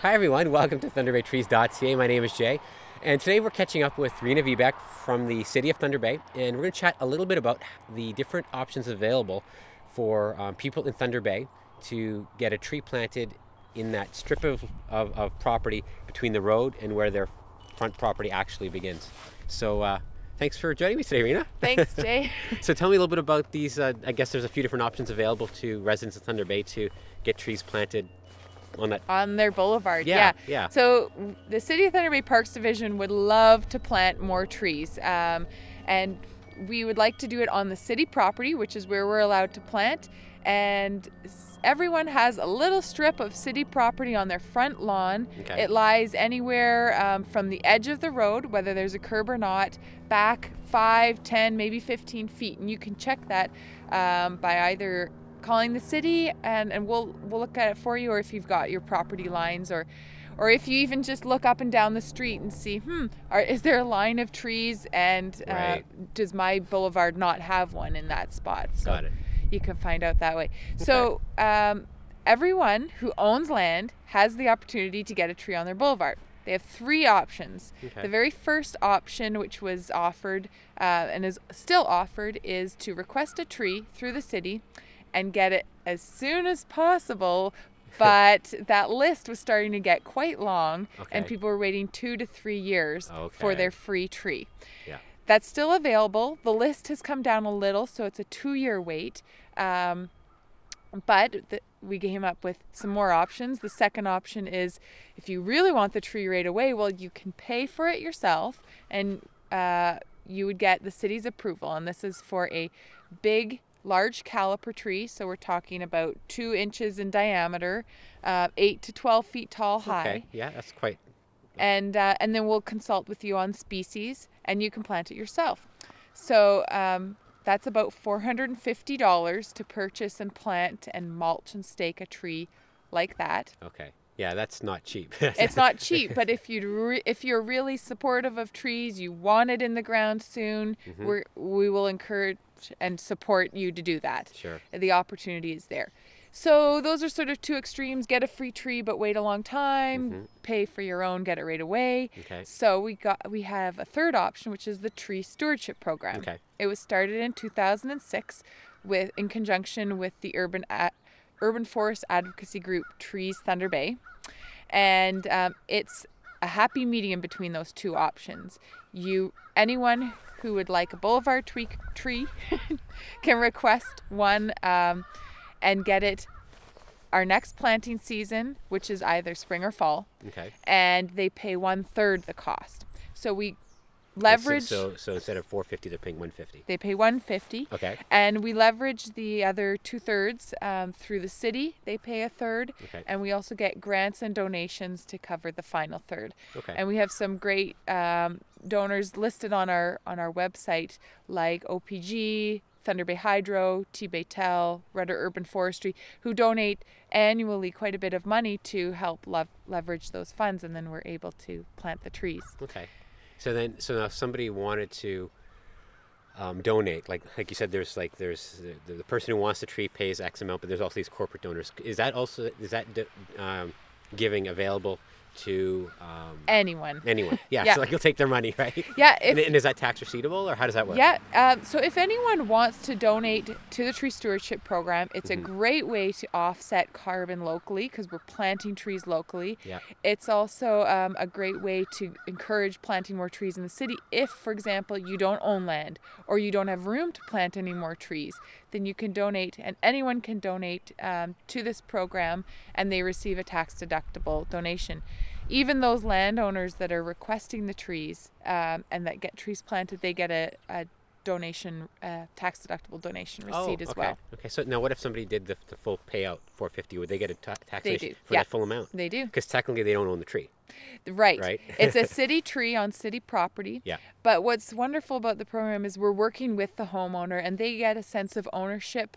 Hi everyone, welcome to ThunderBayTrees.ca. My name is Jay, and today we're catching up with Rena Viebeck from the City of Thunder Bay, and we're going to chat a little bit about the different options available for people in Thunder Bay to get a tree planted in that strip of property between the road and where their front property actually begins. So thanks for joining me today, Rena. Thanks, Jay. So tell me a little bit about these. I guess there's a few different options available to residents of Thunder Bay to get trees planted on their boulevard. Yeah. So the City of Thunder Bay Parks Division would love to plant more trees, and we would like to do it on the city property, which is where we're allowed to plant. And everyone has a little strip of city property on their front lawn. Okay. It lies anywhere from the edge of the road, whether there's a curb or not, back 5, 10, maybe 15 feet. And you can check that by either calling the city and we'll look at it for you, or if you've got your property lines, or if you even just look up and down the street and see, is there a line of trees, and does my boulevard not have one in that spot? So got it. You can find out that way. Okay. So everyone who owns land has the opportunity to get a tree on their boulevard. They have 3 options. Okay. The very first option, which was offered and is still offered, is to request a tree through the city and get it as soon as possible. But that list was starting to get quite long, and people were waiting 2 to 3 years for their free tree. Yeah. That's still available. The list has come down a little, so it's a 2-year wait. But we came up with some more options. The second option is, if you really want the tree right away, well, you can pay for it yourself, and you would get the city's approval. And this is for a large caliper tree, so we're talking about 2 inches in diameter, 8 to 12 feet tall high. Okay, yeah, that's quite. And then we'll consult with you on species, and you can plant it yourself. So that's about $450 to purchase and plant and mulch and stake a tree like that. Okay, yeah, that's not cheap. It's not cheap, but if you're really supportive of trees, you want it in the ground soon, we will encourage and support you to do that. Sure. The opportunity is there. So those are sort of 2 extremes: get a free tree but wait a long time, pay for your own, get it right away. Okay. So we have a third option, which is the Tree Stewardship Program. Okay. It was started in 2006 in conjunction with the Urban Forest Advocacy Group Trees Thunder Bay, and it's a happy medium between those 2 options. Anyone who would like a boulevard tree can request one and get it our next planting season, which is either spring or fall. Okay. And they pay 1/3 the cost. So we leverage. So instead of $450, they're paying $150. They pay $150. Okay. And we leverage the other 2/3 through the city. They pay 1/3. Okay. And we also get grants and donations to cover the final third. Okay. And we have some great donors listed on our website, like OPG, Thunder Bay Hydro, T-Baytel, Rudder Urban Forestry, who donate annually quite a bit of money to help leverage those funds, and then we're able to plant the trees. Okay. So now if somebody wanted to donate, like you said, there's the person who wants the tree pays X amount, but there's also these corporate donors. Is that giving available to anyone? Yeah. So you'll take their money, right? Yeah. And is that tax receivable, or how does that work? Yeah. So if anyone wants to donate to the Tree Stewardship Program, it's a great way to offset carbon locally, because we're planting trees locally. Yeah. It's also a great way to encourage planting more trees in the city. If, for example, you don't own land or you don't have room to plant any more trees, then you can donate, and anyone can donate to this program, and they receive a tax-deductible donation. Even those landowners that are requesting the trees and that get trees planted, they get a donation, tax-deductible donation receipt as well. Okay, so now what if somebody did the full payout, $450? Would they get a taxation for Yeah. that full amount? They do. Because technically they don't own the tree. Right. It's a city tree on city property. Yeah. But what's wonderful about the program is we're working with the homeowner, and they get a sense of ownership.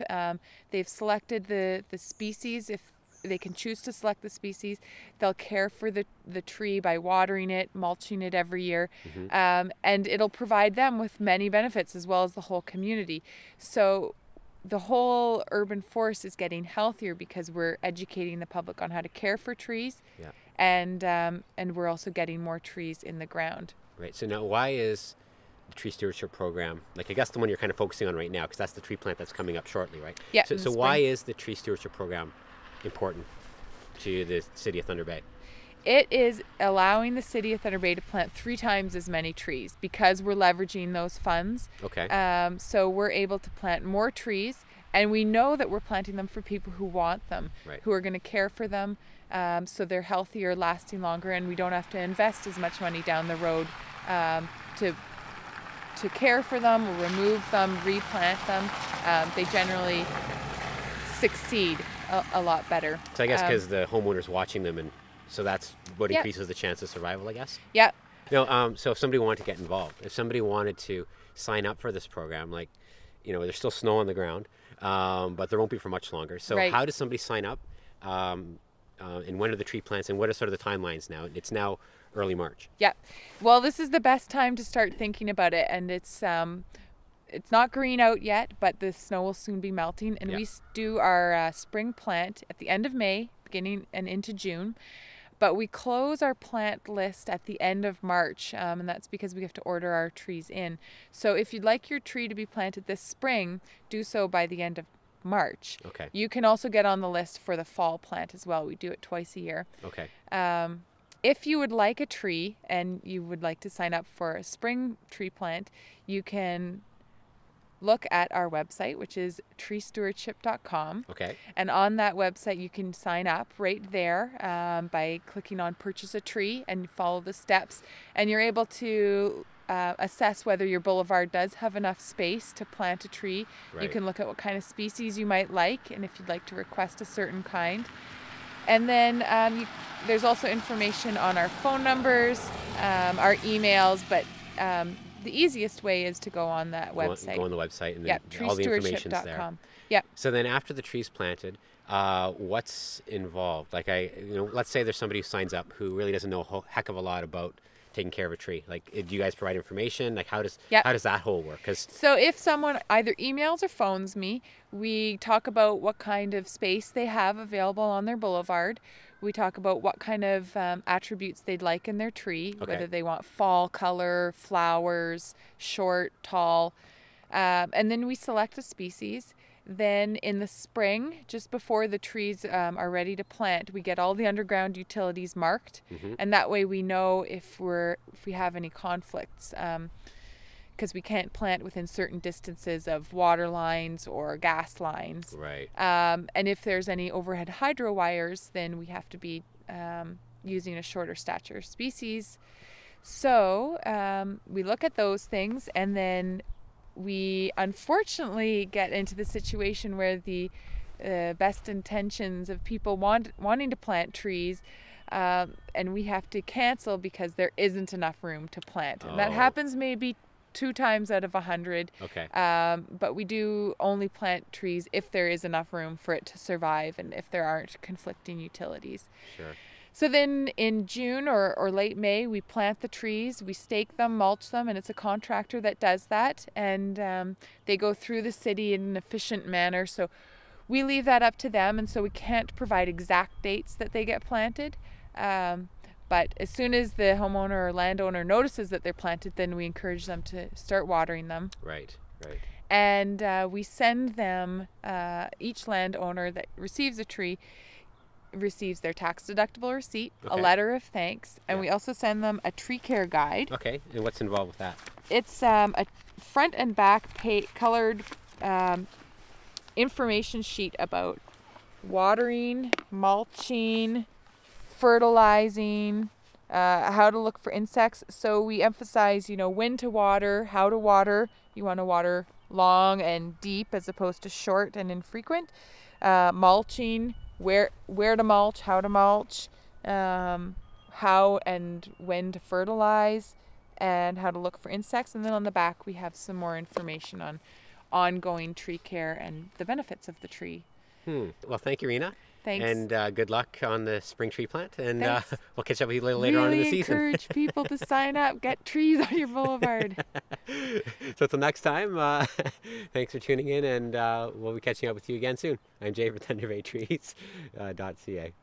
They've selected the species. If they can choose to select the species, they'll care for the tree by watering it, mulching it every year, and it'll provide them with many benefits, as well as the whole community. So the whole urban forest is getting healthier because we're educating the public on how to care for trees, Yeah. and we're also getting more trees in the ground. Right. So now, why is the tree stewardship program, like I guess the one you're kind of focusing on right now, because that's the tree plant that's coming up shortly, right? Yeah. So, in the so why spring. is the tree stewardship program important to the city of Thunder Bay? It is allowing the city of Thunder Bay to plant 3 times as many trees because we're leveraging those funds. Okay. So we're able to plant more trees, and we know that we're planting them for people who want them, Right. who are going to care for them, so they're healthier, lasting longer, and we don't have to invest as much money down the road to care for them, or remove them, replant them. They generally succeed a lot better. So I guess because the homeowner's watching them, and so that's what Yeah. increases the chance of survival, I guess. Yeah. No. So if somebody wanted to get involved, if somebody wanted to sign up for this program, like, there's still snow on the ground, but there won't be for much longer. So Right. how does somebody sign up? And when are the tree plants, and what are sort of the timelines now? It's now early March. Yeah. Well, this is the best time to start thinking about it, and it's not green out yet, but the snow will soon be melting, and Yeah. we do our spring plant at the end of May, beginning and into June. But we close our plant list at the end of March, and that's because we have to order our trees in. So if you'd like your tree to be planted this spring, do so by the end of March. Okay. You can also get on the list for the fall plant as well. We do it twice a year. Okay. If you would like a tree and you would like to sign up for a spring tree plant, you can look at our website, which is treestewardship.com. Okay. And on that website, you can sign up right there by clicking on Purchase a Tree and follow the steps. And you're able to assess whether your boulevard does have enough space to plant a tree. Right. You can look at what kind of species you might like, and if you'd like to request a certain kind. And then there's also information on our phone numbers, our emails, but the easiest way is to go on that website. Go on the website, and Yeah, then all the information's there. treestewardship.com. Yeah. So then after the tree's planted, what's involved? Like let's say there's somebody who signs up who really doesn't know a heck of a lot about taking care of a tree. Like, do you guys provide information? Like, how does that whole work? So if someone either emails or phones me, we talk about what kind of space they have available on their boulevard. We talk about what kind of attributes they'd like in their tree, Okay. whether they want fall color, flowers, short, tall. And then we select a species. Then in the spring, just before the trees are ready to plant, we get all the underground utilities marked. Mm-hmm. And that way we know if we have any conflicts. Because we can't plant within certain distances of water lines or gas lines. Right. And if there's any overhead hydro wires, then we have to be using a shorter stature species. So we look at those things, and then we unfortunately get into the situation where the best intentions of people wanting to plant trees, and we have to cancel because there isn't enough room to plant. And that Oh. happens maybe 2 times out of 100. Okay. But we do only plant trees if there is enough room for it to survive and if there aren't conflicting utilities. Sure. So then in June or late May, we plant the trees, we stake them, mulch them, and it's a contractor that does that. And they go through the city in an efficient manner. So we leave that up to them, and so we can't provide exact dates that they get planted. But as soon as the homeowner or landowner notices that they're planted, then we encourage them to start watering them. Right. Right. And we send them, each landowner that receives a tree receives their tax deductible receipt, a Okay. letter of thanks, and Yeah. we also send them a tree care guide. Okay. And what's involved with that? It's a front and back colored information sheet about watering, mulching, fertilizing, how to look for insects. So we emphasize, when to water, how to water. You want to water long and deep as opposed to short and infrequent. Mulching, where to mulch, how to mulch, how and when to fertilize, and how to look for insects. And then on the back we have some more information on ongoing tree care and the benefits of the tree. Well, thank you, Rena. Thanks. And good luck on the spring tree plant. And Thanks. we'll catch up with you a little later on in the Really season. encourage people to sign up, get trees on your boulevard. So until next time, thanks for tuning in, and we'll be catching up with you again soon. I'm Jay for ThunderBayTrees.ca.